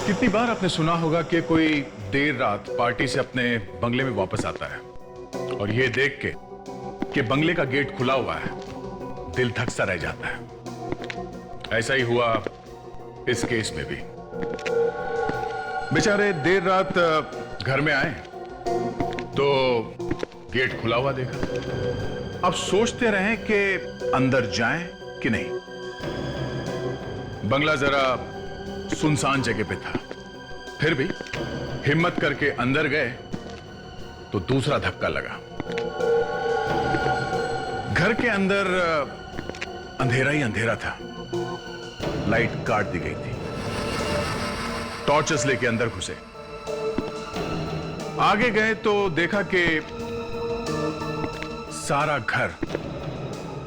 कितनी बार आपने सुना होगा कि कोई देर रात पार्टी से अपने बंगले में वापस आता है और ये देख के कि बंगले का गेट खुला हुआ है, दिल धकसा रह जाता है। ऐसा ही हुआ इस केस में भी। बेचारे देर रात घर में आए तो गेट खुला हुआ देखा। अब सोचते रहे कि अंदर जाएं कि नहीं। बंगला जरा सुनसान जगह पे था, फिर भी हिम्मत करके अंदर गए तो दूसरा धक्का लगा। घर के अंदर अंधेरा ही अंधेरा था, लाइट काट दी गई थी। टॉर्चेस लेके अंदर घुसे, आगे गए तो देखा कि सारा घर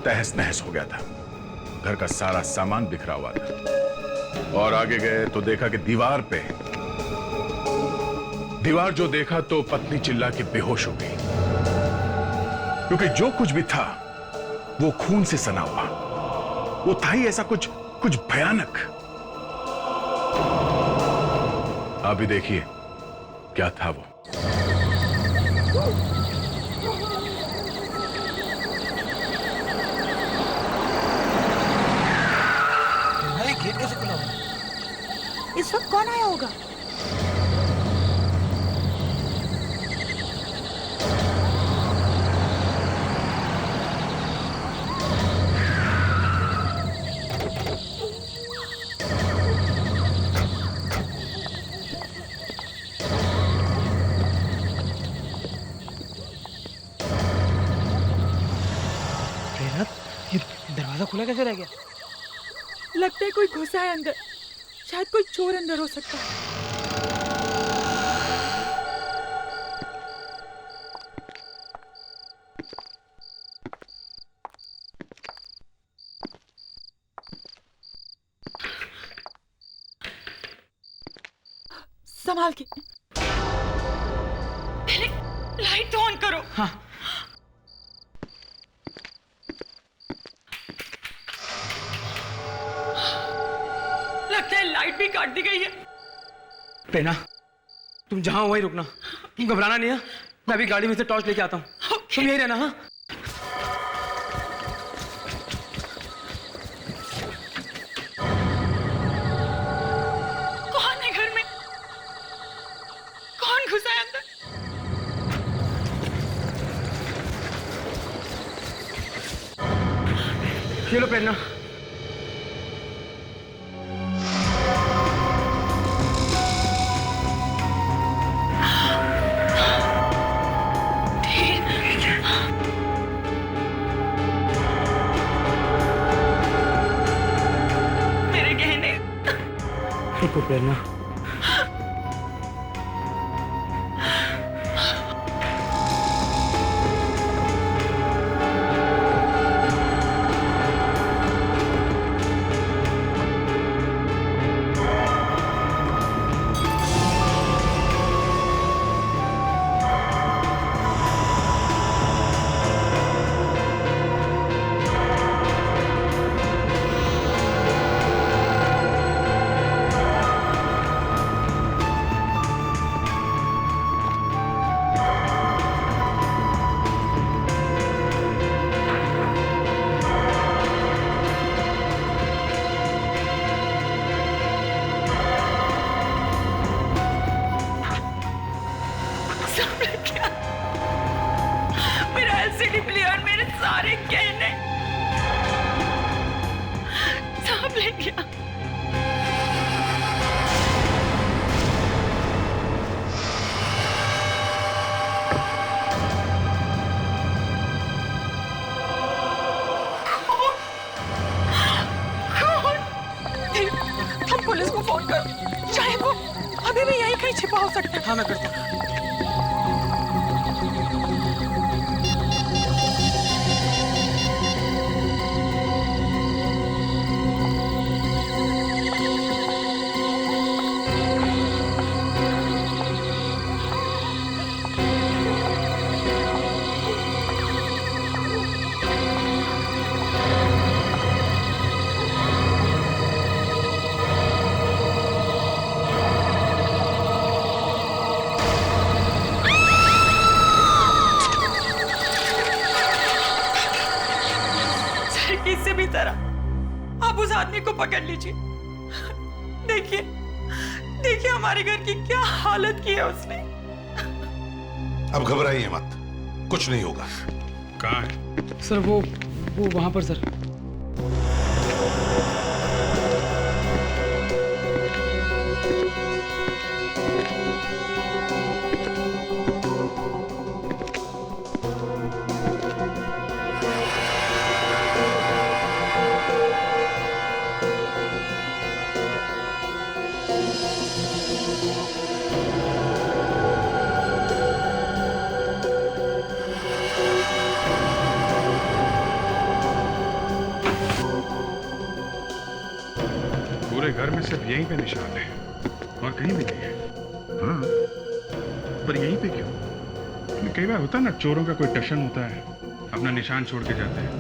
तहस नहस हो गया था। घर का सारा सामान बिखरा हुआ था। और आगे गए तो देखा कि दीवार जो देखा तो पत्नी चिल्ला के बेहोश हो गई, क्योंकि जो कुछ भी था वो खून से सना हुआ। वो था ही ऐसा कुछ भयानक। अभी देखिए क्या था वो। गेट कैसे खुला हुआ? इस वक्त कौन आया होगा? ये दरवाजा खुला कैसे रह गया? लगता है कोई घुसा है अंदर। शायद कोई चोर अंदर हो सकता है। संभाल के। पहले लाइट तो ऑन करो। हाँ। लगता है लाइट भी काट दी गई है। प्रेरणा, तुम जहां हो वहीं रुकना। तुम घबराना नहीं है। मैं अभी गाड़ी में से टॉर्च लेके आता हूँ। तुम यहीं रहना। हाँ। कौन है घर में? कौन घुसा है अंदर? ये लो प्रेरणा। देखो प्रेरणा, सारे गहने सब ले गया। हम पुलिस को फोन करो, शायद वो अभी भी यहीं कहीं छिपा हो सकता है। हाँ मैं करता हूँ। पकड़ लीजिए। देखिए देखिए हमारे घर की क्या हालत की है उसने। अब घबराइए मत, कुछ नहीं होगा। कहाँ है? सर वो वहां पर सर। पूरे घर में सिर्फ यहीं पे निशान है और कहीं भी नहीं है। हाँ, पर यहीं पे क्यों? कई बार होता है ना, चोरों का कोई टशन होता है, अपना निशान छोड़ के जाते हैं।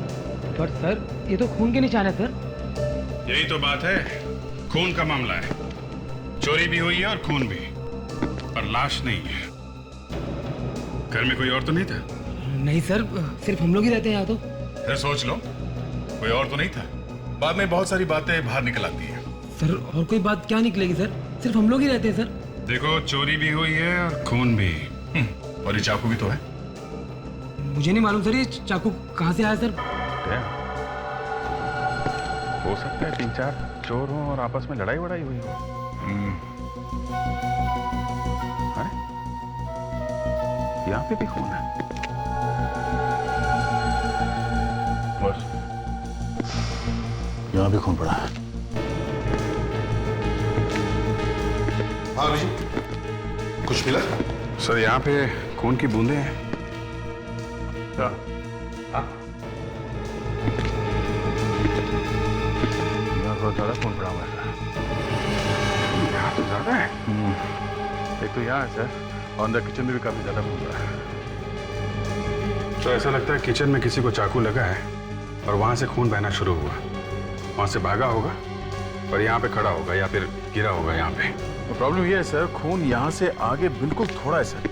पर सर ये तो खून के निशान है सर। यही तो बात है, खून का मामला है। चोरी भी हुई है और खून भी, पर लाश नहीं है। घर में कोई और तो नहीं था? नहीं सर, सिर्फ हम लोग ही रहते हैं यहाँ तो। फिर सोच लो, कोई और तो नहीं था। बाद में बहुत सारी बातें बाहर निकल आती हैं। सर और कोई बात क्या निकलेगी सर, सिर्फ हम लोग ही रहते हैं सर। देखो, चोरी भी हुई है और खून भी। और ये चाकू भी तो है। मुझे नहीं मालूम सर ये चाकू कहाँ से आया सर। हो सकता है 3-4 चोर हों और आपस में लड़ाई वड़ाई हुई हो। अरे, यहाँ पे भी खून है। बस यहाँ भी खून पड़ा है। हाँ जी, कुछ मिला? सर यहाँ पे खून की बूंदें हैं। क्या? यहाँ थोड़ा ज्यादा खून पड़ा हुआ है। यहाँ तो ज्यादा है। एक तो यहाँ है सर, और अंदर किचन में भी काफी ज्यादा खून पड़ा है। तो ऐसा लगता है किचन में किसी को चाकू लगा है और वहां से खून बहना शुरू हुआ। वहां से भागा होगा और यहाँ पे खड़ा होगा या फिर गिरा होगा यहाँ पे। तो प्रॉब्लम ये है सर, खून यहाँ से आगे बिल्कुल थोड़ा है सर।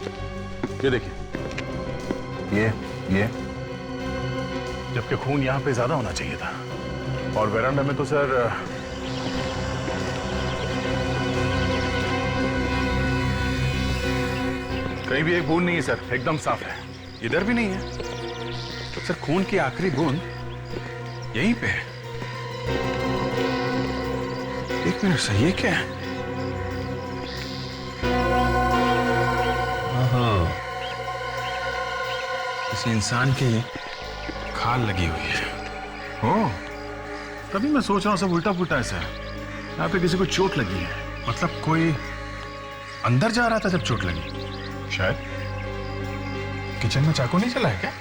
ये देखिए, ये जबकि खून यहाँ पे ज्यादा होना चाहिए था। और वेरांडा में तो सर कहीं भी एक बूंद नहीं है सर, एकदम साफ है। इधर भी नहीं है। तो सर खून की आखिरी बूंद यहीं पे है। एक मिनट सर, ये क्या है? किसी इंसान की खाल लगी हुई है। ओह, तभी मैं सोच रहा हूँ सब उल्टा पुल्टा है सर। यहाँ पे किसी को चोट लगी है। मतलब कोई अंदर जा रहा था जब चोट लगी? शायद। किचन में चाकू नहीं चला है क्या?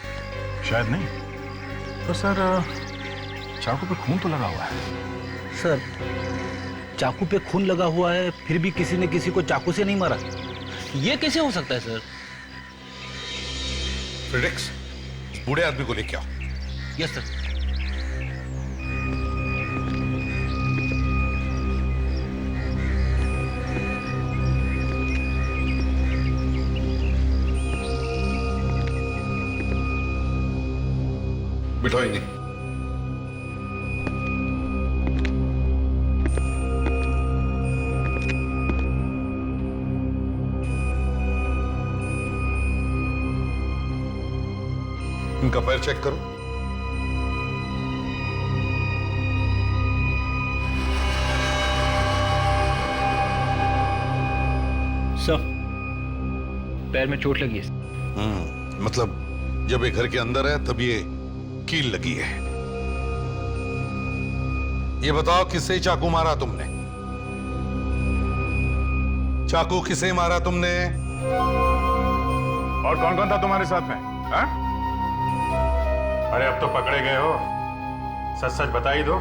शायद नहीं। तो सर चाकू पे खून तो लगा हुआ है। सर, चाकू पे खून लगा हुआ है, फिर भी किसी ने किसी को चाकू से नहीं मारा। ये कैसे हो सकता है सर? फ्रेडेक्स, बूढ़े आदमी को लेके आओ। Yes sir. बिठाओ इन्हें। इनका पैर चेक करो। सर, पैर में चोट लगी है। मतलब जब ये घर के अंदर है तब ये कील लगी है। ये बताओ, किससे चाकू मारा तुमने? चाकू किसे मारा तुमने? और कौन कौन था तुम्हारे साथ में? हा? अरे अब तो पकड़े गए हो, सच सच बता ही दो।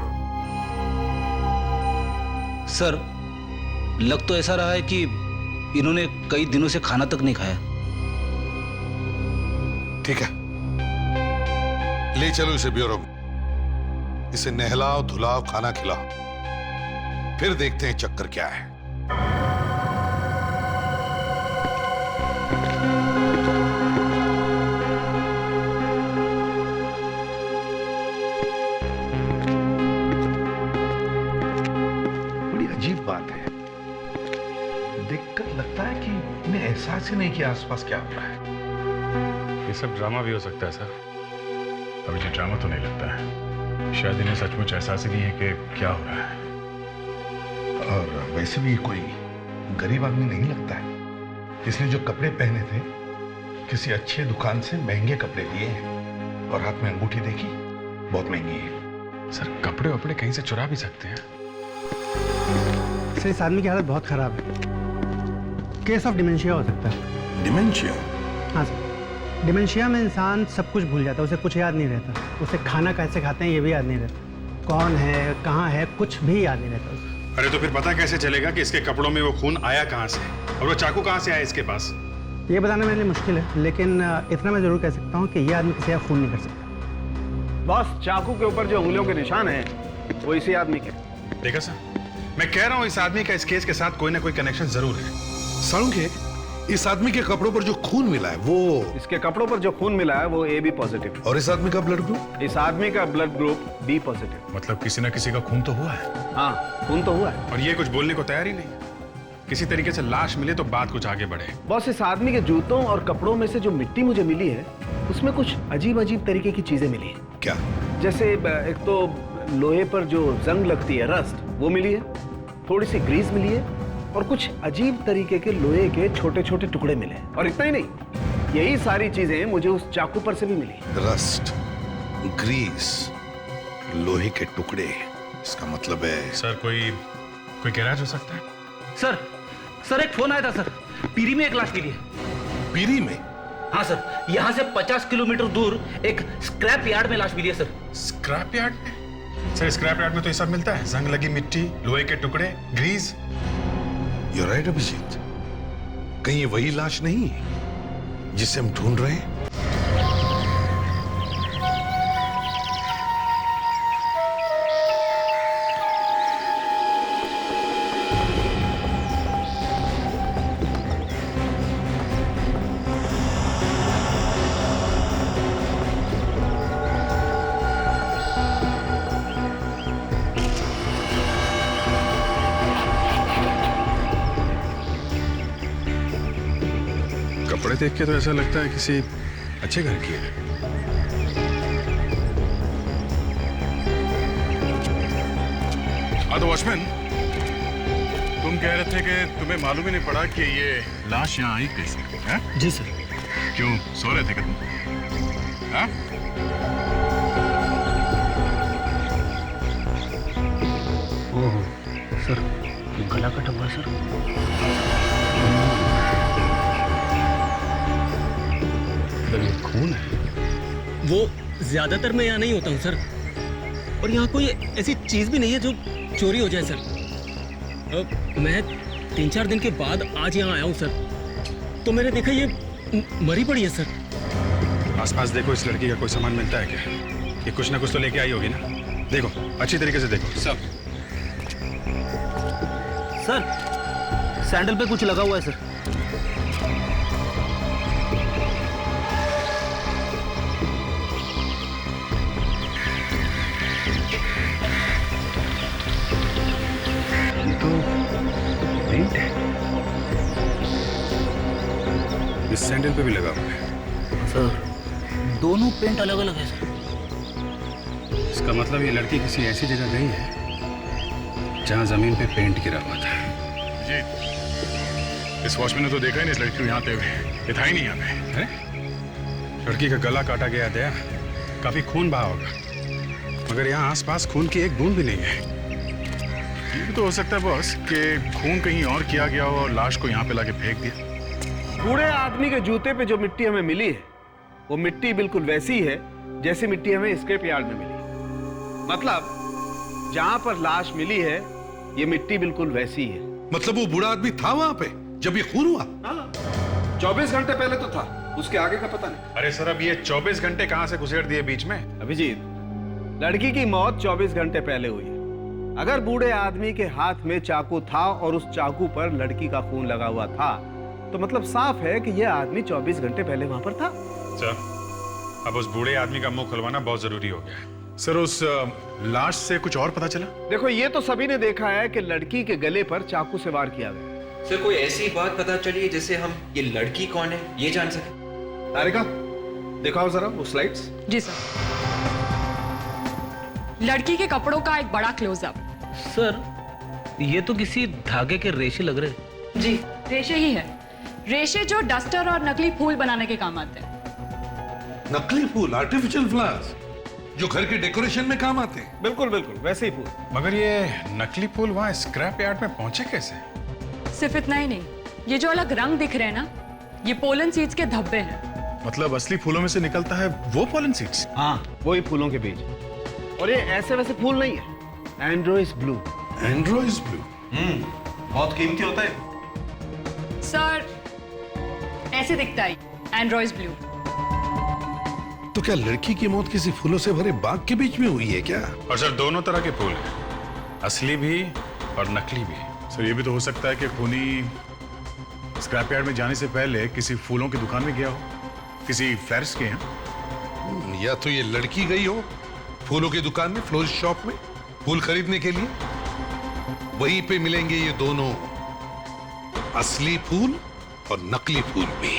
सर, लग तो ऐसा रहा है कि इन्होंने कई दिनों से खाना तक नहीं खाया। ठीक है, ले चलो इसे ब्यूरो में। इसे नहलाओ, धुलाओ, खाना खिलाओ, फिर देखते हैं चक्कर क्या है। देखकर लगता है कि इन्हें एहसास ही नहीं कि आसपास क्या हो रहा है। ये सब ड्रामा भी हो सकता है सर। अभी ये ड्रामा तो नहीं लगता है, शायद इन्हें सचमुच एहसास ही नहीं है कि क्या हो रहा है। और वैसे भी कोई गरीब आदमी नहीं लगता है। इसने जो कपड़े पहने थे किसी अच्छे दुकान से महंगे कपड़े लिए हैं, और हाथ में अंगूठी देखी, बहुत महंगी है। सर कपड़े वपड़े कहीं से चुरा भी सकते हैं। सर इस आदमी की हालत बहुत खराब है, केस ऑफ डिमेंशिया हो सकता है। डिमेंशिया? हाँ सर, डिमेंशिया में इंसान सब कुछ भूल जाता है, उसे कुछ याद नहीं रहता, उसे खाना कैसे खाते हैं ये भी याद नहीं रहता, कौन है कहाँ है कुछ भी याद नहीं रहता उसे। अरे तो फिर पता कैसे चलेगा कि इसके कपड़ों में वो खून आया कहाँ से और वो चाकू कहाँ से आया इसके पास? ये बताना मेरे लिए मुश्किल है, लेकिन इतना मैं जरूर कह सकता हूँ कि ये आदमी किसी का खून नहीं कर सकता। बॉस, चाकू के ऊपर जो उंगलियों के निशान हैं वो इसी आदमी के। देखा सर, मैं कह रहा हूँ इस आदमी का इस केस के साथ कोई ना कोई कनेक्शन जरूर है। सालुंखे, इस आदमी के कपड़ों पर जो खून मिला है वो, इसके कपड़ों पर जो खून मिला है वो AB पॉजिटिव, और इस आदमी का ब्लड ग्रुप? इस आदमी का ब्लड ग्रुप B पॉजिटिव। मतलब किसी ना किसी का खून तो हुआ है। हाँ, खून तो हुआ है। और ये कुछ बोलने को तैयार ही नहीं। किसी तरीके से लाश मिले तो बात कुछ आगे बढ़े। बॉस, इस आदमी के जूतों और कपड़ों में से जो मिट्टी मुझे मिली है उसमें कुछ अजीब अजीब तरीके की चीजें मिली हैं। क्या? जैसे एक तो लोहे पर जो जंग लगती है, रस्ट, वो मिली है, थोड़ी सी ग्रीस मिली है, और कुछ अजीब तरीके के लोहे के छोटे छोटे टुकड़े मिले। और इतना ही नहीं, यही सारी चीजें मुझे उस चाकू पर से भी मिली। रस्ट, ग्रीस, लोहे के टुकड़े, इसका मतलब है सर कोई गैराज हो सकता है। सर एक फोन आया था सर, पीरी में एक लाश मिली है। पीरी में? हाँ सर, यहाँ से 50 किलोमीटर दूर एक स्क्रैप यार्ड में लाश मिली है सर। स्क्रैप यार्ड में? सर स्क्रैप यार्ड में तो ये सब मिलता है, जंग लगी मिट्टी, लोहे के टुकड़े, ग्रीस। You're right, Abhijit. कहीं ये वही लाश नहीं है जिसे हम ढूंढ रहे हैं? कपड़े देख के तो ऐसा लगता है किसी अच्छे घर की है। हाँ तो वॉचमैन, तुम कह रहे थे कि तुम्हें मालूम ही नहीं पड़ा कि ये लाश यहाँ आई कैसे? हैं? जी सर। क्यों सो रहे थे क्या तुम? हाँ? ओह सर, गला कटा हुआ सर। ये खून है। वो ज्यादातर मैं यहाँ नहीं होता हूँ सर, और यहाँ कोई ऐसी चीज भी नहीं है जो चोरी हो जाए सर। मैं 3-4 दिन के बाद आज यहाँ आया हूँ सर, तो मैंने देखा ये मरी पड़ी है सर। आसपास देखो, इस लड़की का कोई सामान मिलता है क्या? ये कुछ ना कुछ तो लेके आई होगी ना। देखो अच्छी तरीके से देखो सब। सर सैंडल पे कुछ लगा हुआ है सर। इस सैंडल पे भी लगा हुआ है। सर दोनों पेंट अलग अलग है सर। इसका मतलब ये लड़की किसी ऐसी जगह गई है जहां जमीन पे पेंट गिरा हुआ था। जी, इस वॉचमैन ने तो देखा ही नहीं इस लड़की को यहाँ पे, ये था ही नहीं यहाँ पे। है? लड़की का गला काटा गया दया, काफी खून बहा होगा, मगर यहाँ आसपास खून की एक बूंद भी नहीं है। ये भी तो हो सकता है बॉस कि खून कहीं और किया गया हो और लाश को यहाँ पे लाके फेंक दिया। बूढ़े आदमी के जूते पे जो मिट्टी हमें मिली है वो मिट्टी बिल्कुल वैसी है जैसी मिट्टी हमें स्क्रैप यार्ड में मिली। मतलब जहां पर लाश मिली है ये मिट्टी बिल्कुल वैसी है। मतलब वो बूढ़ा आदमी था वहां पे जब ये खून हुआ? 24 घंटे पहले तो था, उसके आगे का पता नहीं। अरे सर, अब ये 24 घंटे कहां से घुसेड़ दिए बीच में? अभिजीत, लड़की की मौत 24 घंटे पहले हुई है। अगर बूढ़े आदमी के हाथ में चाकू था और उस चाकू पर लड़की का खून लगा हुआ था तो मतलब साफ है कि यह आदमी 24 घंटे पहले वहां पर था। सर, अब उस बूढ़े आदमी का मुंह खुलवाना बहुत जरूरी हो गया है। सर उस लाश से कुछ और पता चला? देखो, ये तो सभी ने देखा है कि लड़की के गले पर चाकू से वार किया गया। सर कोई ऐसी बात पता चली जिससे हम ये लड़की कौन है ये जान सके? तारिका, दिखाओ जरा वो स्लाइड्स। जी सर। लड़की के कपड़ों का एक बड़ा क्लोजअप। सर ये तो किसी धागे के रेशे लग रहे। जी रेशे ही है, रेशे जो डस्टर और नकली फूल बनाने के काम आते हैं। नकली फूल, आर्टिफिशियल फ्लावर्स, जो घर के डेकोरेशन में काम आते हैं। बिल्कुल बिल्कुल वैसे ही फूल। मगर ये नकली फूल वहाँ स्क्रैप यार्ड में पहुंचे कैसे? सिर्फ इतना ही नहीं, ये जो अलग रंग दिख रहे हैं ना, ये पोलन सीड्स के धब्बे हैं। मतलब असली फूलों में से निकलता है वो पॉलन सीड्स? हाँ, वही फूलों के बीज। और ये ऐसे वैसे फूल नहीं है, एंड्रोइस ब्लू। एंड्रोइस ब्लू, बहुत कीमती होता है। सर ऐसे दिखता है एंड्रोइस ब्लू। तो क्या लड़की की मौत किसी फूलों से भरे बाग के बीच में हुई है क्या? और सर दोनों तरह के फूल हैं, असली भी और नकली भी। सर ये भी तो हो सकता है कि खूनी स्क्रैप यार्ड में जाने से पहले किसी फूलों की दुकान में गया हो, किसी फ्लैरिस्ट के यहाँ। या तो ये लड़की गई हो फूलों की दुकान में, फ्लोरिस्ट शॉप में फूल खरीदने के लिए, वहीं पे मिलेंगे ये दोनों, असली फूल और नकली फूल भी।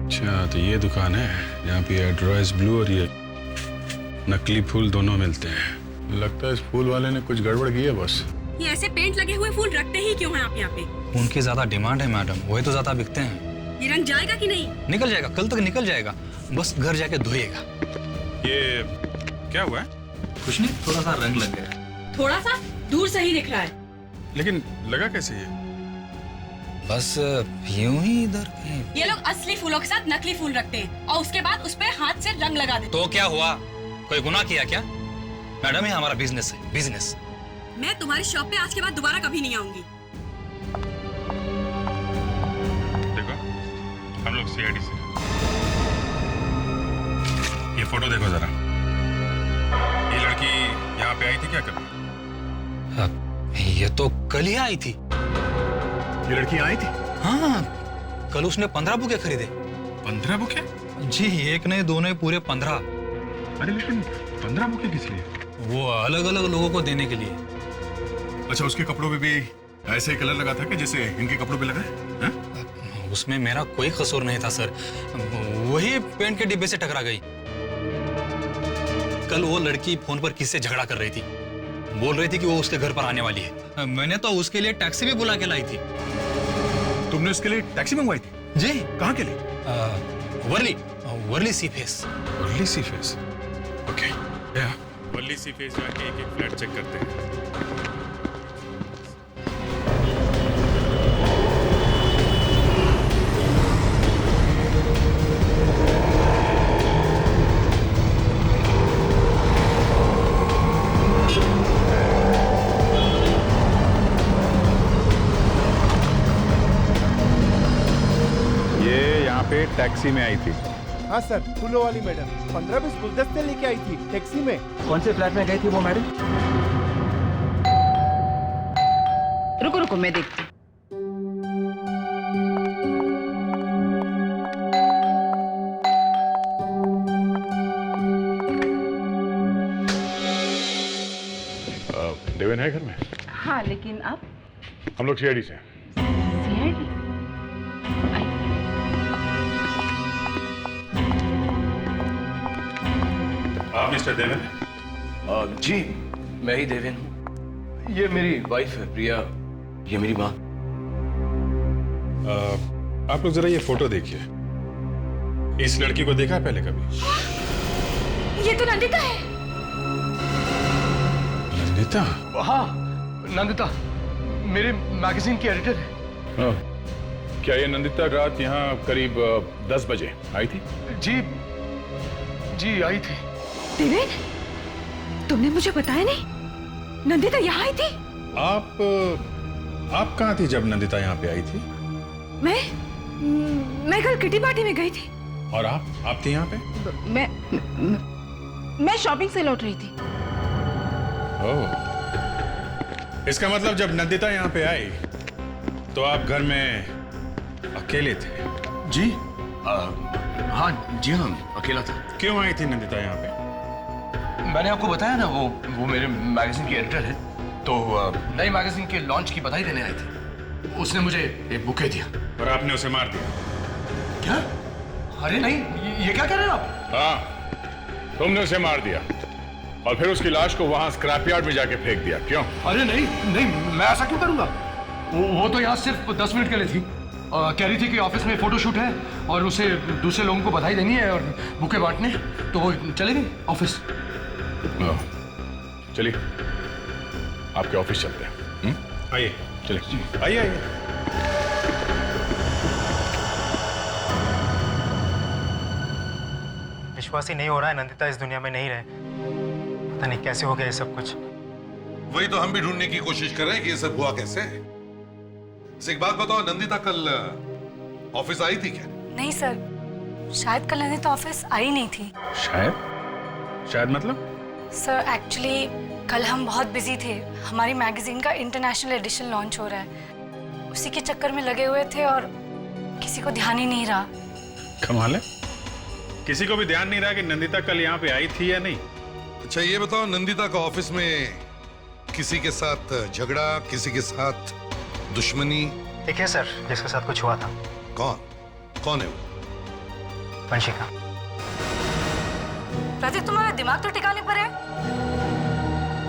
अच्छा तो ये दुकान है जहाँ पे एंड्रोइस ब्लू और ये नकली फूल दोनों मिलते हैं। लगता है इस फूल वाले ने कुछ गड़बड़ की है बस। ये ऐसे पेंट लगे हुए फूल रखते ही क्यों हैं आप यहाँ पे? उनकी ज्यादा डिमांड है मैडम, वही तो ज्यादा बिकते हैं। ये रंग जाएगा कि नहीं? निकल जाएगा, कल तक निकल जाएगा, बस घर जाके धोइएगा। ये क्या हुआ है? कुछ नहीं, थोड़ा सा रंग लग गया। थोड़ा सा दूर से ही दिख रहा है। लेकिन लगा कैसे ये? बस यूं ही इधर कहीं। ये लोग असली फूलों के साथ नकली फूल रखते हैं और उसके बाद उस पे हाथ से रंग लगा देते तो क्या हुआ, कोई गुनाह किया क्या? मैडम ये हमारा बिजनेस है, बिजनेस। हैं। मैं तुम्हारी शॉप पे आज के बाद दोबारा कभी नहीं आऊंगी। देखो हम लोग सीआईडी से। ये फोटो देखो जरा, ये लड़की यहाँ पे आई थी क्या कभी? ये तो कल ही आई थी। ये लड़की आई थी? हाँ, कल उसने 15 बुके खरीदे। 15 बुके? जी, एक नहीं दो नहीं, पूरे 15। अरे लेकिन 15 बुके किस लिए? वो अलग अलग लोगों को देने के लिए। अच्छा उसके कपड़ों पे भी ऐसे ही कलर लगा था कि जैसे इनके कपड़ों पे लगा है? उसमें मेरा कोई कसूर नहीं था सर, वही पेंट के डिब्बे से टकरा गई। कल वो लड़की फोन पर किससे झगड़ा कर रही थी, बोल रही थी कि वो उसके घर पर आने वाली है। मैंने तो उसके लिए टैक्सी भी बुला के लाई थी। तुमने उसके लिए टैक्सी मंगवाई थी? जी। कहाँ के लिए? वर्ली सी फेस। वर्ली सी फेस, ओके। वर्ली सी फेस जाके एक एक फ्लैट चेक करते हैं। टैक्सी में आई थी। हाँ सर, फूलों वाली मैडम 15-20 गुलदस्ते लेके आई थी टैक्सी में। कौन से फ्लैट में गई थी वो मैडम? रुको रुको मैं देखती। देवेन है घर में? हाँ लेकिन आप? हम लोग सीआईडी से। सीआईडी? आप मिस्टर देवेन? जी मैं ही देवेन हूँ। ये मेरी वाइफ है प्रिया, ये मेरी माँ। आप लोग जरा ये फोटो देखिए। इस लड़की को देखा है पहले कभी? ये तो नंदिता है। नंदिता? हाँ नंदिता, मेरे मैगजीन की एडिटर है। क्या ये नंदिता रात यहाँ करीब 10 बजे आई थी? जी आई थी। देवेन, तुमने मुझे बताया नहीं, नंदिता यहाँ आई थी? आप कहाँ थी जब नंदिता यहाँ पे आई थी? मैं कल किटी पार्टी में गई थी। और आप थी यहाँ पे? मैं शॉपिंग से लौट रही थी। ओह, इसका मतलब जब नंदिता यहाँ पे आई तो आप घर में अकेले थे? जी हाँ जी हाँ, अकेला था। क्यों आई थी नंदिता यहाँ पे? मैंने आपको बताया ना, वो मेरे मैगजीन की एडिटर है, तो नई मैगजीन के लॉन्च की बधाई देने आए थे। उसने मुझे एक बुके दिया। और आपने उसे मार दिया? क्या? अरे नहीं, ये क्या कह रहे हैं आप? हाँ, तुमने उसे मार दिया और फिर उसकी लाश को वहां स्क्रैपयार्ड में जाके फेंक दिया। क्यों? अरे नहीं नहीं, मैं ऐसा क्यों करूंगा? वो तो यहाँ सिर्फ 10 मिनट के लिए थी। कह रही थी कि ऑफिस में फोटोशूट है और उसे दूसरे लोगों को बधाई देनी है और बुके बांटने, तो वो चले गई ऑफिस। चलिए आपके ऑफिस चलते हैं। आइए, चलिए आइए आइए। विश्वास ही नहीं हो रहा है नंदिता इस दुनिया में नहीं रहे। पता नहीं कैसे हो गया ये सब कुछ। वही तो हम भी ढूंढने की कोशिश कर रहे हैं कि ये सब हुआ कैसे। एक बात बताओ, नंदिता कल ऑफिस आई थी क्या? नहीं सर, शायद कल नंदिता ऑफिस आई नहीं थी। शायद मतलब? सर एक्चुअली कल हम बहुत बिजी थे। हमारी मैगजीन का इंटरनेशनल एडिशन लॉन्च हो रहा है, उसी के चक्कर में लगे हुए थे और किसी को ध्यान ही नहीं रहा। कमाल है, किसी को भी ध्यान नहीं रहा कि नंदिता कल यहाँ पे आई थी या नहीं। अच्छा ये बताओ, नंदिता का ऑफिस में किसी के साथ झगड़ा, किसी के साथ दुश्मनी? एक है सर जिसके साथ कुछ हुआ था। कौन है वो? वंशिका। प्रतीक, तुम्हारा दिमाग तो ठिकाने पर है।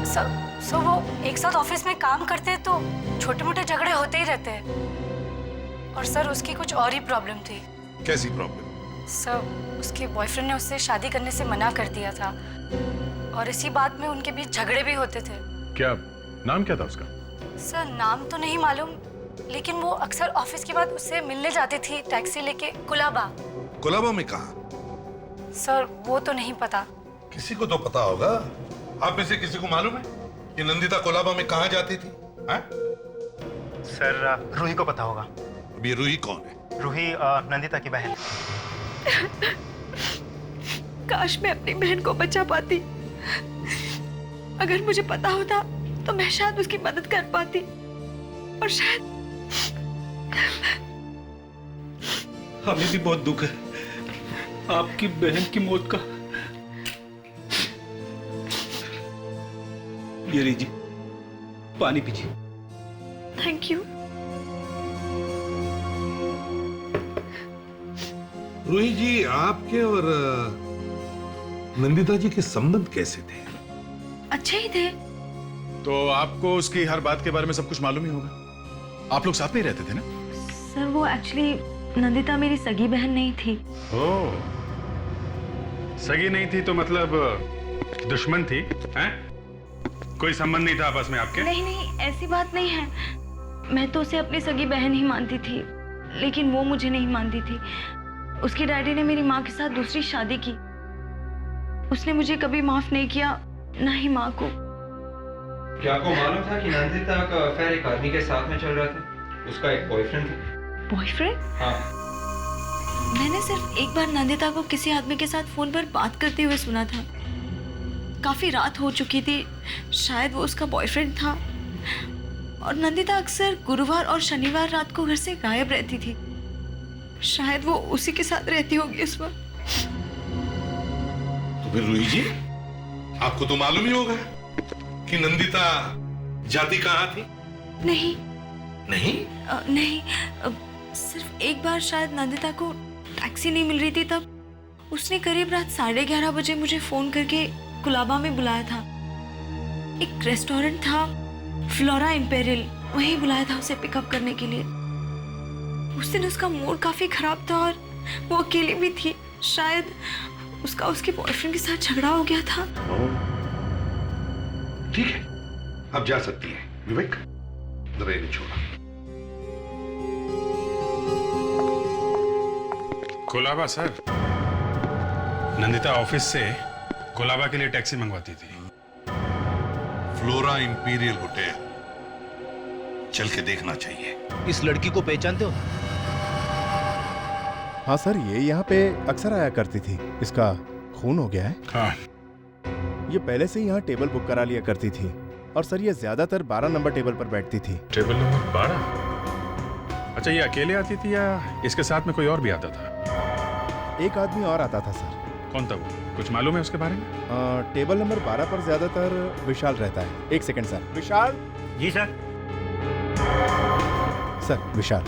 सर वो एक साथ ऑफिस में काम करते हैं तो छोटे मोटे झगड़े होते ही रहते हैं। और सर उसकी कुछ और ही प्रॉब्लम थी। कैसी प्रॉब्लम? सर उसके बॉयफ्रेंड ने उससे शादी करने से मना कर दिया था और इसी बात में उनके बीच झगड़े भी होते थे। क्या नाम क्या था उसका? सर नाम तो नहीं मालूम, लेकिन वो अक्सर ऑफिस के बाद उससे मिलने जाती थी टैक्सी लेके कुलाबा। कुलाबा में कहाँ? सर वो तो नहीं पता। किसी को तो पता होगा। आप में से किसी को मालूम है कि नंदिता कोलाबा में कहाँ जाती थी? सर रूही को पता होगा। अब ये रूही कौन है? रूही नंदिता की बहन। काश मैं अपनी बहन को बचा पाती। अगर मुझे पता होता तो मैं शायद उसकी मदद कर पाती और शायद। हमें भी बहुत दुख है आपकी बहन की मौत का। ये लीजिए पानी पीजिए। Thank you. रूही जी, आपके और नंदिता जी के संबंध कैसे थे? अच्छे ही थे। तो आपको उसकी हर बात के बारे में सब कुछ मालूम ही होगा। आप लोग साथ में ही रहते थे ना? सर वो एक्चुअली नंदिता मेरी सगी बहन नहीं थी। ओह, सगी नहीं थी तो मतलब दुश्मन थी हैं? कोई संबंध नहीं था आपस में आपके? नहीं नहीं, ऐसी बात नहीं है। मैं तो उसे अपनी सगी बहन ही मानती थी, लेकिन वो मुझे नहीं मानती थी। उसके डैडी ने मेरी माँ के साथ दूसरी शादी की। उसने मुझे कभी माफ नहीं किया, ना ही माँ को। क्या आपको मालूम था कि नंदिता का अफेयर एक आदमी के साथ में चल रहा था? उसका एक बॉयफ्रेंड था। बॉयफ्रेंड? हाँ। मैंने सिर्फ एक बार नंदिता को किसी आदमी के साथ फोन पर बात करते हुए सुना था। काफी रात हो चुकी थी, शायद वो उसका बॉयफ्रेंड था। और नंदिता अक्सर गुरुवार और शनिवार रात को घर से गायब रहती थी। शायद वो उसी के साथ रहती होगी उस वक्त। तो फिर रूही जी, आपको तो मालूम ही होगा कि नंदिता जाती कहाँ थी? नहीं नहीं? नहीं, सिर्फ एक बार शायद नंदिता को टैक्सी नहीं मिल रही थी, तब उसने करीब रात 11:30 बजे मुझे फोन करके कुलाबा में बुलाया था। एक रेस्टोरेंट था, फ्लोरा इंपेरियल, वहीं बुलाया था उसे पिकअप करने के लिए। उस दिन उसका मूड काफी खराब था और वो अकेली भी थी। शायद उसका उसके बॉयफ्रेंड के साथ झगड़ा हो गया था। ठीक है, अब जा सकती है। विवेक, जरा इन्हें छोड़ा। कोलाबा सर, नंदिता ऑफिस से कोलाबा के लिए टैक्सी मंगवाती थी। फ्लोरा इंपीरियल होटल, चल के देखना चाहिए। इस लड़की को पहचानते हो? हाँ सर, ये यहाँ पे अक्सर आया करती थी। इसका खून हो गया है। हाँ। ये पहले से यहाँ टेबल बुक करा लिया करती थी और सर ये ज्यादातर 12 नंबर टेबल पर बैठती थी। Table number 12? अच्छा, ये अकेले आती थी या इसके साथ में कोई और भी आता था? एक आदमी और आता था सर। कौन था वो? कुछ मालूम है उसके बारे में? टेबल नंबर 12 पर ज्यादातर विशाल रहता है। एक सेकंड सर। विशाल। जी सर। सर विशाल।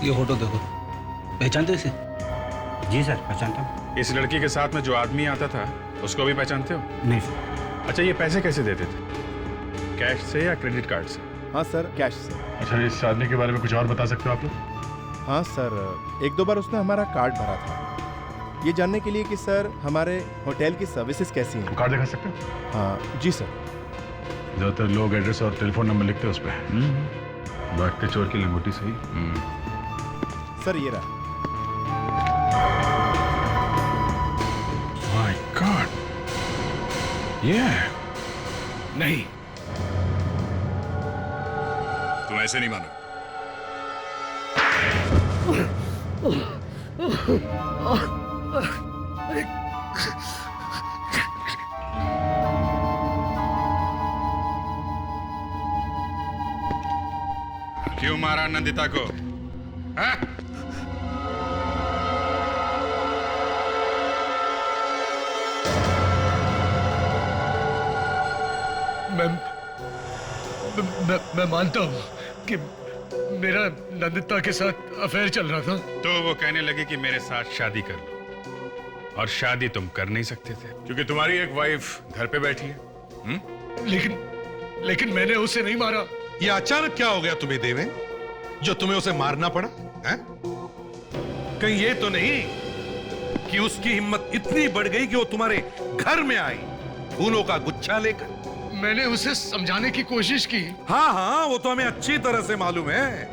ये फोटो देखो, पहचानते इसे? जी सर, पहचानता हूँ। इस लड़की के साथ में जो आदमी आता था उसको भी पहचानते हो? नहीं सर। अच्छा, ये पैसे कैसे देते थे? कैश से या क्रेडिट कार्ड से? हाँ सर, कैश से। अच्छा, इस आदमी के बारे में कुछ और बता सकते हो आप लोग? हाँ सर, 1-2 बार उसने हमारा कार्ड भरा था, ये जानने के लिए कि सर हमारे होटल की सर्विसेज कैसी हैं। कार्ड दिखा सकते हो? हाँ जी सर। ज़्यादातर लोग एड्रेस और टेलीफोन नंबर लिखते हैं उस पर। भागते चोर की लंगोटी सही। सर ये रहा। माय गॉड, ये नहीं, तुम ऐसे नहीं मानो। क्यों मारा नंदिता को? हाँ? मैं मानता हूँ कि मेरा नंदिता के साथ अफेयर चल रहा था। तो वो कहने लगे कि मेरे साथ शादी कर लो, और शादी तुम कर नहीं सकते थे क्योंकि तुम्हारी एक वाइफ घर पे बैठी है। लेकिन मैंने उसे नहीं मारा। ये अचानक क्या हो गया तुम्हें देवेन, जो तुम्हें उसे मारना पड़ा है? कहीं ये तो नहीं कि उसकी हिम्मत इतनी बढ़ गई कि वो तुम्हारे घर में आई फूलों का गुच्छा लेकर? मैंने उसे समझाने की कोशिश की। हाँ हाँ, वो तो हमें अच्छी तरह से मालूम है।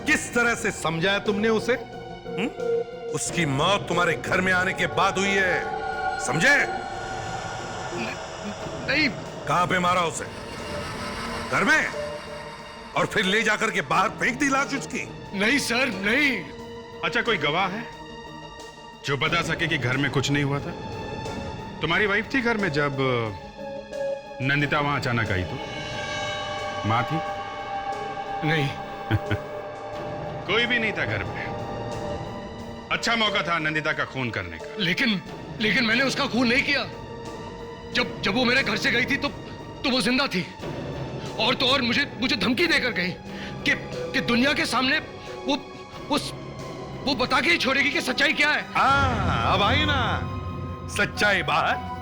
किस तरह से समझाया तुमने उसे? उसकी मौत तुम्हारे घर में आने के बाद हुई है, समझे? नहीं। कहां पे मारा उसे? घर में? और फिर ले जाकर के बाहर फेंक दी लाश उसकी? नहीं सर, नहीं। अच्छा, कोई गवाह है जो बता सके कि घर में कुछ नहीं हुआ था? तुम्हारी वाइफ थी घर में जब नंदिता वहां अचानक आई? तो मां थी? नहीं। कोई भी नहीं था घर में। अच्छा मौका था नंदिता का खून करने का। लेकिन मैंने उसका खून नहीं किया। जब वो मेरे घर से गई थी तो वो जिंदा थी, और तो और मुझे धमकी देकर गई कि दुनिया के सामने वो बता के ही छोड़ेगी कि सच्चाई क्या है। अब आई ना सच्चाई बाहर।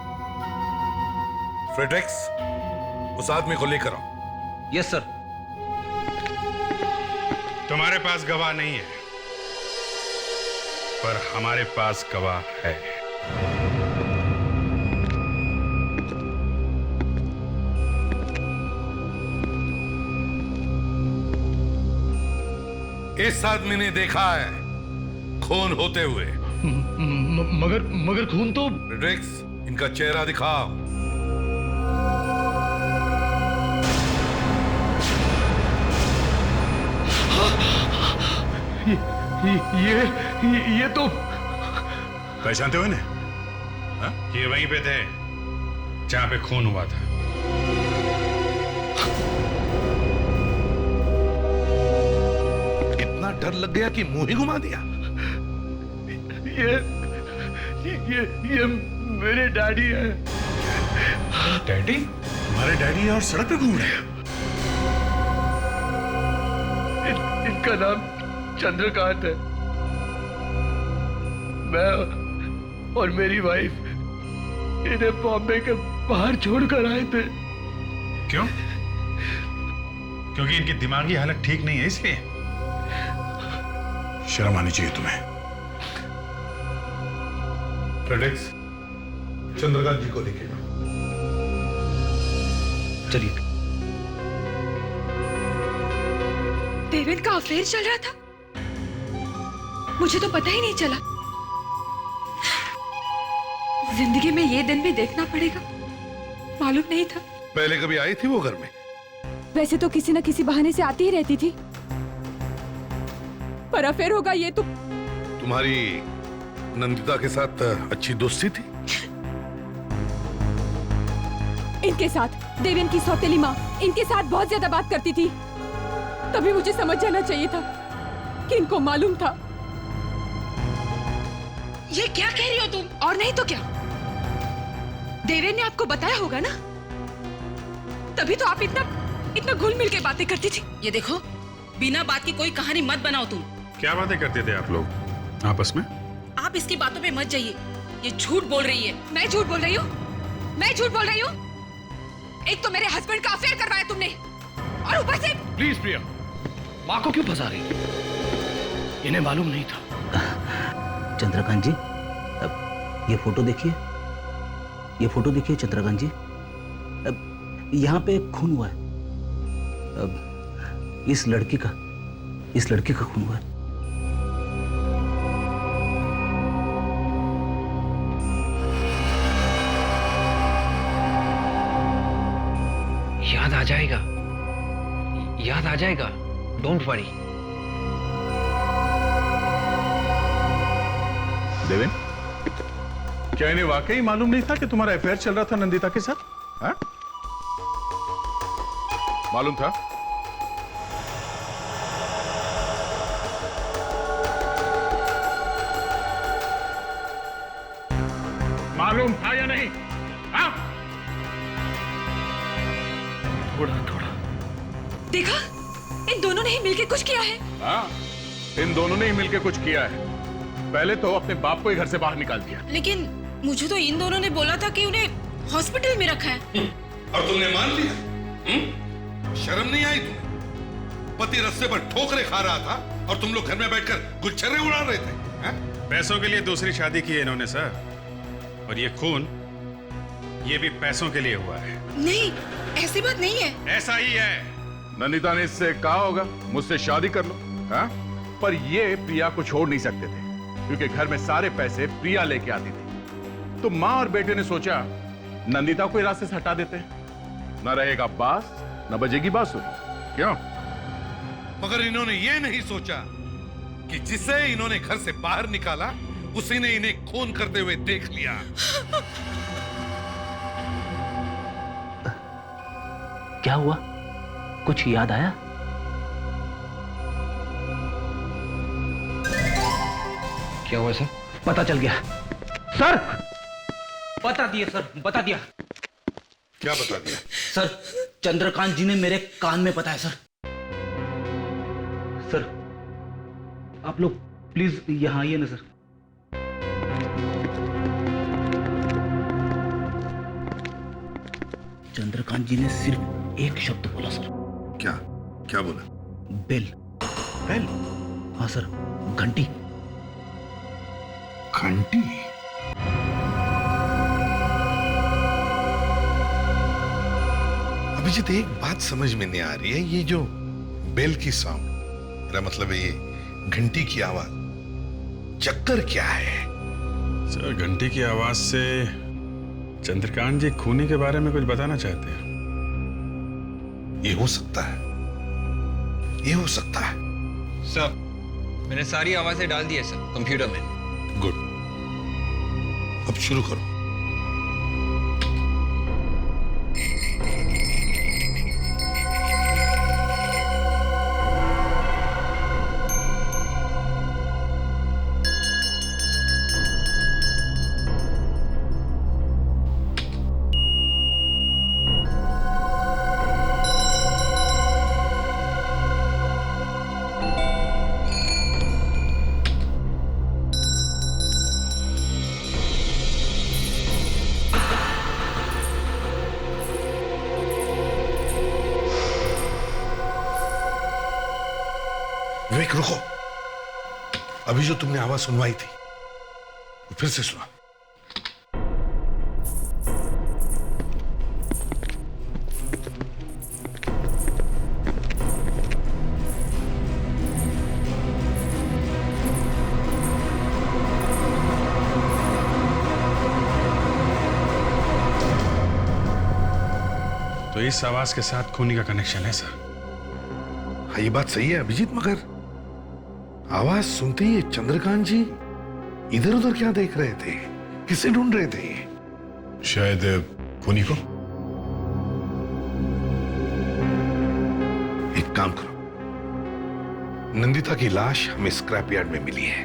फ्रेडरिक्स, उस आदमी को लेकर आओ। Yes sir. तुम्हारे पास गवाह नहीं है, पर हमारे पास गवाह है। इस आदमी ने देखा है खून होते हुए। मगर खून तो। फ्रेडरिक्स, इनका चेहरा दिखाओ। ये तो। पहचानते हो इन्हें? ये वहीं पे थे जहां पे खून हुआ था। इतना डर लग गया कि मुंह ही घुमा दिया। ये मेरे डैडी है। डैडी? तुम्हारे डैडी और सड़क पे घूम रहे हैं? इनका नाम चंद्रकांत है। मैं और मेरी वाइफ इन्हें बॉम्बे के बाहर छोड़कर आए थे। क्यों? क्योंकि इनकी दिमागी हालत ठीक नहीं है इसलिए? शर्म आनी चाहिए तुम्हें। फ्रेडरिक्स, चंद्रकांत जी को लेके जाओ। चलिए। देवेन का अफेयर चल रहा था? मुझे तो पता ही नहीं चला। जिंदगी में ये दिन भी देखना पड़ेगा, मालूम नहीं था। पहले कभी आई थी वो घर में? वैसे तो किसी न किसी बहाने से आती ही रहती थी, पर अफेयर होगा ये तो। तुम्हारी नंदिता के साथ अच्छी दोस्ती थी? इनके साथ, देवेन की सौतेली माँ इनके साथ बहुत ज्यादा बात करती थी। तभी मुझे समझ जाना चाहिए था कि इनको मालूम था। ये क्या कह रही हो तुम? और नहीं तो क्या? देवेन ने आपको बताया होगा ना, तभी तो आप इतना घुल मिल के बातें करती थी। ये देखो, बिना बात की कोई कहानी मत बनाओ तुम। क्या बातें करते थे आप लोग आपस में? आप इसकी बातों पे मत जाइए, ये झूठ बोल रही है। मैं झूठ बोल रही हूँ? मैं झूठ बोल रही हूँ? एक तो मेरे हस्बैंड का अफेयर करवाया तुमने, और ऊपर से। प्लीज प्रिया, माँ को क्यों फंसा रही? इन्हें मालूम नहीं था। चंद्रकांत जी, अब ये फोटो देखिए, ये फोटो देखिए चंद्रकांत जी। अब यहाँ पे खून हुआ है। अब इस लड़की का खून हुआ है। याद आ जाएगा, डोंट वरी। देवेन, क्या इन्हें वाकई मालूम नहीं था कि तुम्हारा अफेयर चल रहा था नंदिता के साथ? हाँ? मालूम था? मालूम था या नहीं? हाँ? थोड़ा देखा, इन दोनों ने ही मिलके कुछ किया है। हाँ, इन दोनों ने ही मिलके कुछ किया है। पहले तो अपने बाप को ही घर से बाहर निकाल दिया। लेकिन मुझे तो इन दोनों ने बोला था कि उन्हें हॉस्पिटल में रखा है। और तुमने मान लिया? शर्म नहीं आई तुम्हें? पति रास्ते पर ठोकरे खा रहा था और तुम लोग घर में बैठकर गुलछर्रे उड़ा रहे थे। हा? पैसों के लिए दूसरी शादी की है इन्होंने सर, और ये खून, ये भी पैसों के लिए हुआ है। नहीं, ऐसी बात नहीं है। ऐसा ही है। नंदिता ने इससे कहा होगा मुझसे शादी कर लो, हाँ? पर ये प्रिया को छोड़ नहीं सकते थे, क्योंकि घर में सारे पैसे प्रिया लेके आती थी। तो माँ और बेटे ने सोचा नंदिता को रास्ते से हटा देते हैं, न रहेगा बास न बजेगी बांसुरी। क्यों? मगर इन्होंने ये नहीं सोचा कि जिसे इन्होंने घर से बाहर निकाला उसी ने इन्हें खून करते हुए देख लिया। क्या हुआ? कुछ याद आया? क्या हुआ सर? पता चल गया सर। बता दिया सर, बता दिया। क्या बता दिया? सर, चंद्रकांत जी ने मेरे कान में बताया सर। सर, आप लोग प्लीज यहां आइए ना सर। चंद्रकांत जी ने सिर्फ एक शब्द बोला सर। क्या? क्या बोला? बेल। बेल? हाँ सर, घंटी। घंटी? अभिजीत, एक बात समझ में नहीं आ रही है, ये जो बेल की साउंड, मेरा मतलब है ये घंटी की आवाज, चक्कर क्या है? सर, घंटी की आवाज से चंद्रकांत जी खूनी के बारे में कुछ बताना चाहते हैं। ये हो सकता है, ये हो सकता है। सर, मैंने सारी आवाजें डाल दी है सर कंप्यूटर में। गुड, अब शुरू करो। विवेक, रुको। अभी जो तुमने आवाज सुनवाई थी वो फिर से सुना। तो इस आवाज के साथ खूनी का कनेक्शन है सर। हाँ, ये बात सही है अभिजीत, मगर आवाज सुनते ही चंद्रकांत जी इधर उधर क्या देख रहे थे? किसे ढूंढ रहे थे? शायद खूनी को। एक काम करो, नंदिता की लाश हमें स्क्रैप यार्ड में मिली है,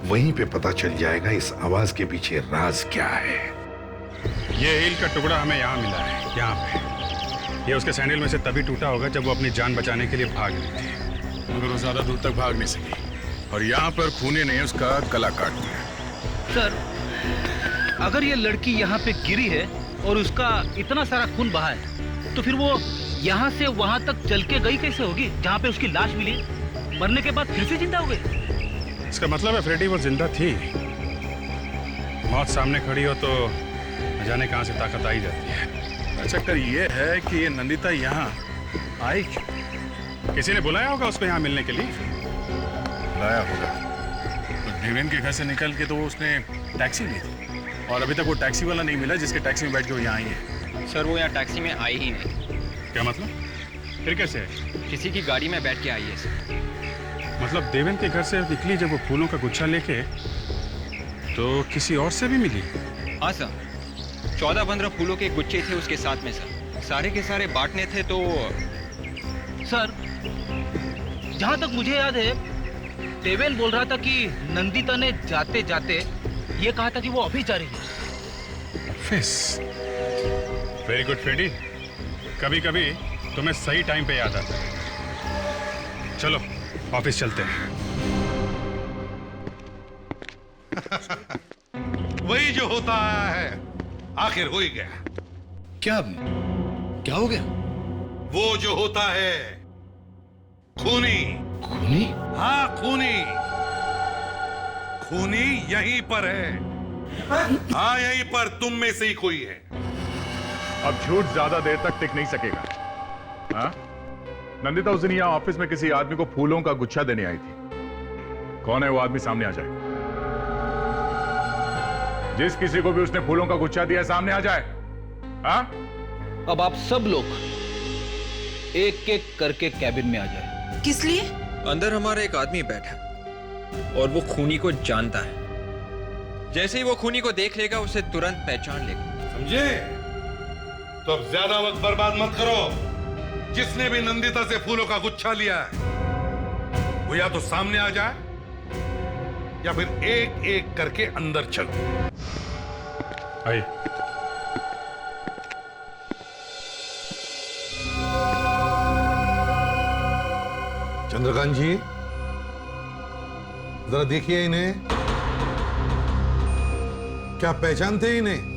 वहीं पे पता चल जाएगा इस आवाज के पीछे राज क्या है। ये हील का टुकड़ा हमें यहाँ मिला है, यहाँ पे। ये उसके सैंडल में से तभी टूटा होगा जब वो अपनी जान बचाने के लिए भाग रही थी, मगर वो ज्यादा दूर तक भाग नहीं सकी और यहाँ पर खूनी ने उसका गला काट दिया। सर, अगर ये लड़की यहाँ पे गिरी है और उसका इतना सारा खून बहा है, तो फिर वो यहाँ से वहाँ तक चल के गई कैसे होगी जहाँ पे उसकी लाश मिली? मरने के बाद फिर से जिंदा हो गई? इसका मतलब है फ्रेडी वो जिंदा थी। मौत सामने खड़ी हो तो न जाने कहाँ से ताकत आई जाती है। चक्कर ये है कि ये नंदिता यहाँ आई क्यों? किसी ने बुलाया होगा उसको यहाँ मिलने के लिए। लाया होगा तो देवेन के घर से निकल के तो उसने टैक्सी ली थी और अभी तक वो टैक्सी वाला नहीं मिला जिसके टैक्सी में बैठ के वो यहाँ आई है। सर वो यहाँ टैक्सी में आई ही नहीं। क्या मतलब? फिर कैसे है? किसी की गाड़ी में बैठ के आई है सर। मतलब देवेन के घर से निकली जब वो फूलों का गुच्छा लेके, तो किसी और से भी मिली? हाँ सर, 14-15 फूलों के गुच्छे थे उसके साथ में सर। सारे के सारे बांटने थे तो। सर, जहाँ तक मुझे याद है, देवेन बोल रहा था कि नंदिता ने जाते जाते ये कहा था कि वो ऑफिस जा रही है। ऑफिस? वेरी गुड फ्रेडी, कभी कभी तुम्हें सही टाइम पे याद आता है। चलो ऑफिस चलते हैं। वही जो होता आया है आखिर हो ही गया। क्या क्या हो गया? वो जो होता है खूनी। खूनी? हाँ खूनी। खूनी यहीं पर है। हाँ यहीं पर तुम में से ही कोई है। अब झूठ ज्यादा देर तक टिक नहीं सकेगा। हाँ? नंदिता उस दिन यहाँ ऑफिस में किसी आदमी को फूलों का गुच्छा देने आई थी। कौन है वो आदमी? सामने आ जाए। जिस किसी को भी उसने फूलों का गुच्छा दिया सामने आ जाए। हाँ? अब आप सब लोग एक एक करके कैबिन में आ जाए। किस लिए? अंदर हमारा एक आदमी बैठा और वो खूनी को जानता है। जैसे ही वो खूनी को देख लेगा उसे तुरंत पहचान लेगा। समझे? तो अब ज्यादा वक्त बर्बाद मत करो। जिसने भी नंदिता से फूलों का गुच्छा लिया है वो या तो सामने आ जाए या फिर एक एक करके अंदर चलो। आइए। चंद्रकांत जी, जरा देखिए इन्हें। क्या पहचानते इन्हें?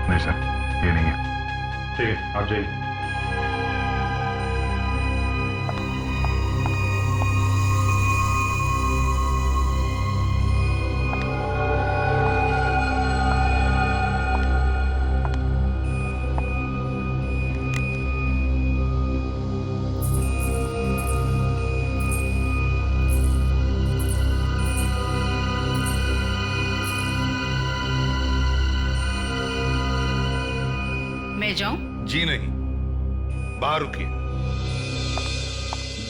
नहीं सर, ये नहीं है। ठीक है, आप जाइए। मैं जाऊं? जी नहीं, बाहर रुकिए।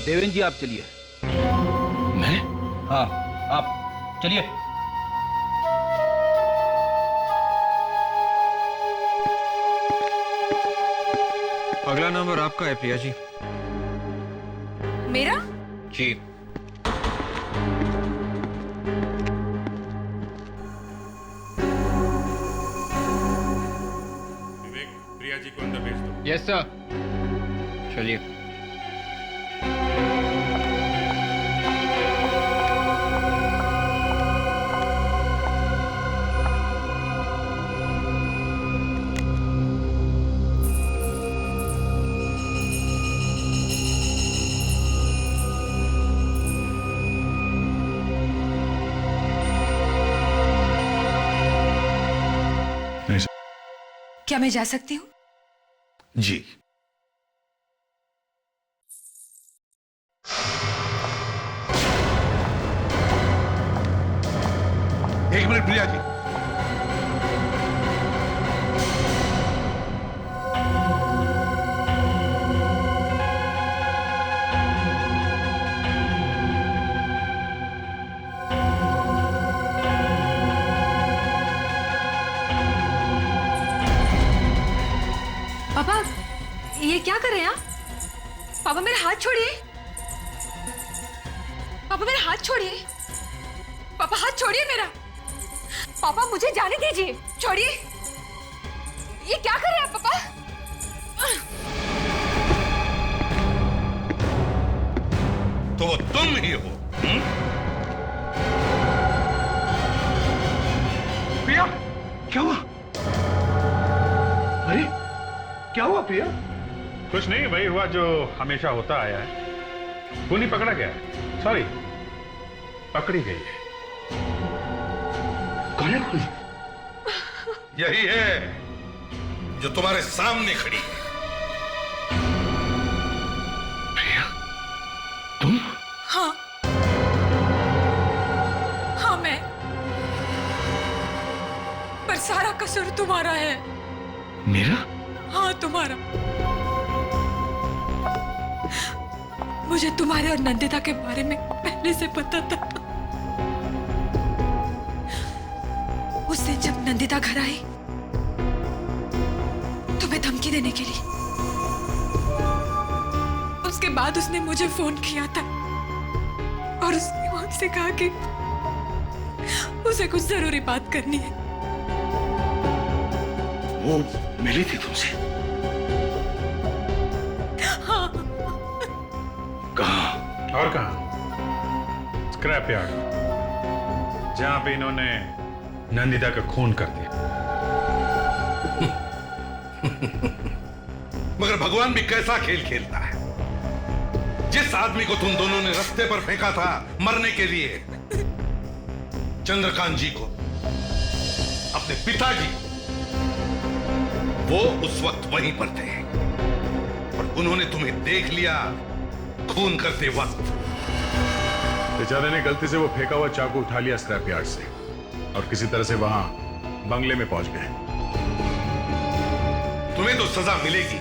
देवेन जी आप चलिए। मैं? हाँ, आप चलिए। अगला नंबर आपका है प्रिया जी। मेरा? जी। प्रिया जी को अंदर भेज दो। Yes sir. चलिए। क्या मैं जा सकती हूँ? जी। एक मिनट प्रिया जी। पापा, ये क्या कर रहे हैं आप? पापा मेरा हाथ छोड़िए। पापा मेरा हाथ छोड़िए। पापा हाथ छोड़िए मेरा। पापा मुझे जाने दीजिए, छोड़िए। ये क्या कर रहे हैं आप पापा? तो वो तुम ही हो। प्रिया, क्या हुआ? अरे क्या हुआ प्रिया? कुछ नहीं, वही हुआ जो हमेशा होता आया है। खूनी पकड़ा गया है, सॉरी पकड़ी गई है। कौन है खूनी? यही है जो तुम्हारे सामने खड़ी है। प्रिया, तुम? हाँ हाँ मैं, पर सारा कसूर तुम्हारा है। मेरा? हाँ तुम्हारा। मुझे तुम्हारे और नंदिता के बारे में पहले से पता था। उस दिन जब नंदिता घर आई तुम्हें धमकी देने के लिए, उसके बाद उसने मुझे फोन किया था और उसने वहां से कहा कि उसे कुछ जरूरी बात करनी है। वो मिली थी तुमसे? हाँ। कहाँ? और कहाँ? स्क्रैप यार्ड, जहां पे इन्होंने नंदिता का खून कर दिया। मगर भगवान भी कैसा खेल खेलता है। जिस आदमी को तुम दोनों ने रास्ते पर फेंका था मरने के लिए, चंद्रकांत जी को, अपने पिताजी, वो उस वक्त वहीं पर थे और उन्होंने तुम्हें देख लिया खून करते वक्त। बेचारे ने गलती से वो फेंका हुआ चाकू उठा लिया स्क्रैप यार्ड से और किसी तरह से वहां बंगले में पहुंच गए। तुम्हें तो सजा मिलेगी,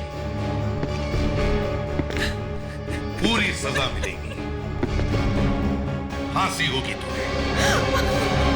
पूरी सजा मिलेगी। फांसी होगी तुम्हें।